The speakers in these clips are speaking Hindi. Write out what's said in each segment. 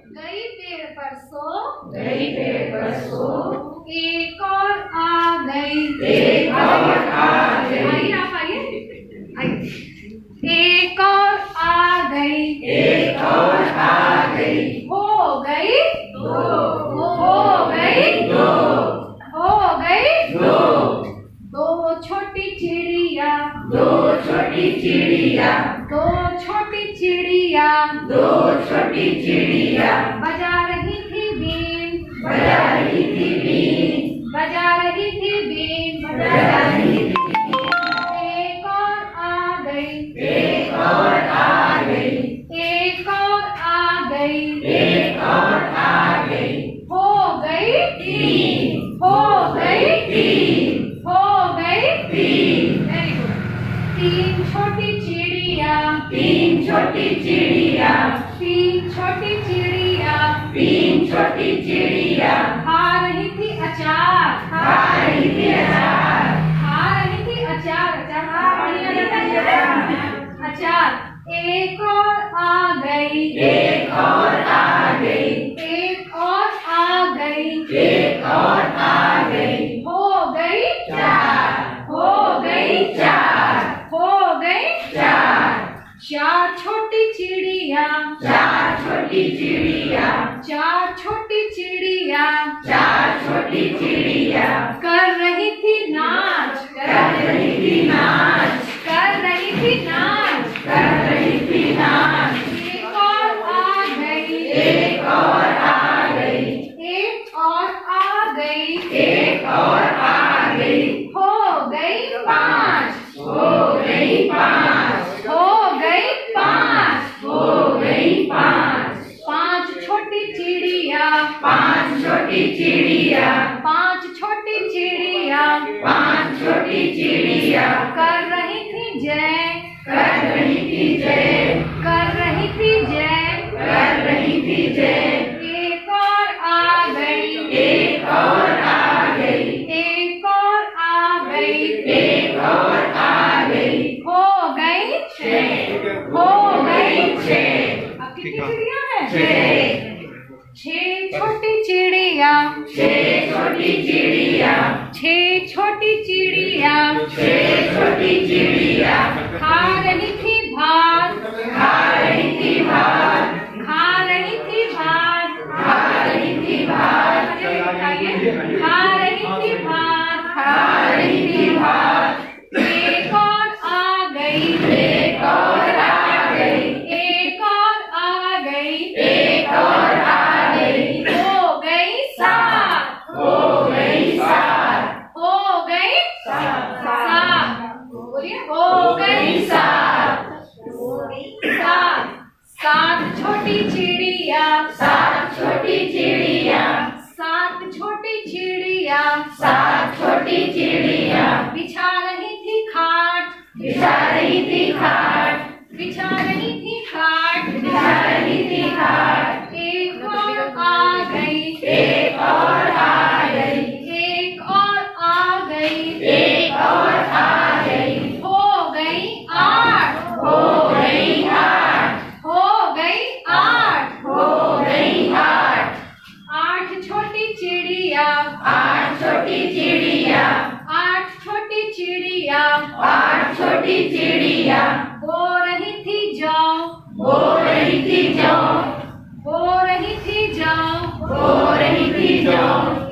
गई पेड़ पर सो, गई पेड़ पर सो, एक और आ गई, एक और आ गई। आइए आप आइए, एक और आ गई, एक और आ गई। हो गई दो, हो गई दो, हो गई दो, दो छोटी चिड़िया, दो छोटी चिड़िया, दो छोटी चिड़िया दो छोटी चिड़िया बजा रही थी बीन, बजा रही थी बीन, बजा रही थी बीन, बजा रही थी। एक और आ गई, एक और आ गई, एक और आ गई, एक और आ गई। हो गई तीन, हो गई तीन, हो गई तीन, वेरी गुड। तीन छोटी चिड़िया, तीन छोटी चिड़िया, तीन छोटी चिड़िया तीन छोटी चिड़िया खा रही थी अचार, खा रही थी अचार, खा रही थी अचार, अचार बढ़िया लगता है अचार। एक और आ गई, एक और आ गई, एक और आ गई, एक और आ गई। हो गई चार, हो गई चार, हो गई चार, चार छोटी चिड़िया, चार छोटी चिड़िया, चार छोटी चिड़िया चार छोटी चिड़िया कर रही थी नाच, कर रही थी नाच, कर रही थी नाच। कर रही थी नाच। एक और आ गई, एक और आ गई, एक और आ गई, एक और आ गई। हो गई पांच, हो गई पांच, हो गई पांच। हो गई पांच। पांच छोटी चिड़िया, पांच छोटी चिड़िया, पांच छोटी चिड़िया पांच छोटी चिड़िया कर रही थी जय, कर रही थी जय, कर रही थी जय। कर रही थी जय। एक और आ गई, एक और आ गई, एक और आ गई, एक और आ गई। हो गई छह, हो गई छह, अब कितनी चिड़िया है? छह, छह छोटी चिड़िया, छह छोटी चिड़िया, छह छोटी चिड़िया छह छोटी चिड़िया खा रही थी भात, खा रही थी भात, खा रही थी भात, खा रही थी भात, मुझे बताइए, खा रही थी भात, खा रही थी भात। एक और आ गई, एक और आ गई, एक और आ गई, एक और आ गई। हो गई सात, हो गई सात, हो गई सात। बोलिए हो गई सात, सात। सात छोटी चिड़िया, सात छोटी चिड़िया, सात छोटी चिड़िया सात छोटी चिड़िया बिछा रही थी खाट, बिछा रही थी खाट, बिछा रही थी खाट, बिछा रही थी खाट। एक और आ गई, एक और आ गई, एक और आ गई, एक और आ गई। हो गई आठ, हो गई आठ, हो गई आठ। हो गई आठ। आठ छोटी चिड़िया, आठ छोटी चिड़िया, आठ छोटी चिड़िया आठ छोटी चिड़िया बो रही थी जाओ, बो रही थी जौ, बो रही थी जाओ। बो रही थी जौ।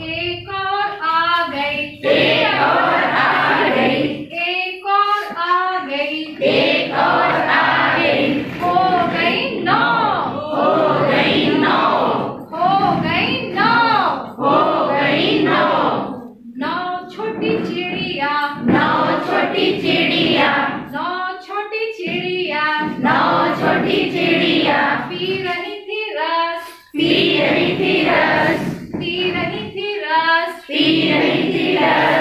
एक और आ गई, एक और आ गई, एक और आ गई, एक और आ गई। हो गई नौ, हो गई नौ, हो गई नौ। हो गई नौ। नौ छोटी चिड़िया, नौ छोटी चिड़िया, नौ छोटी चिड़िया नौ छोटी चिड़िया पी रही थी रस, पी रही थी रस, पी रही थी रस। पी रही थी रस।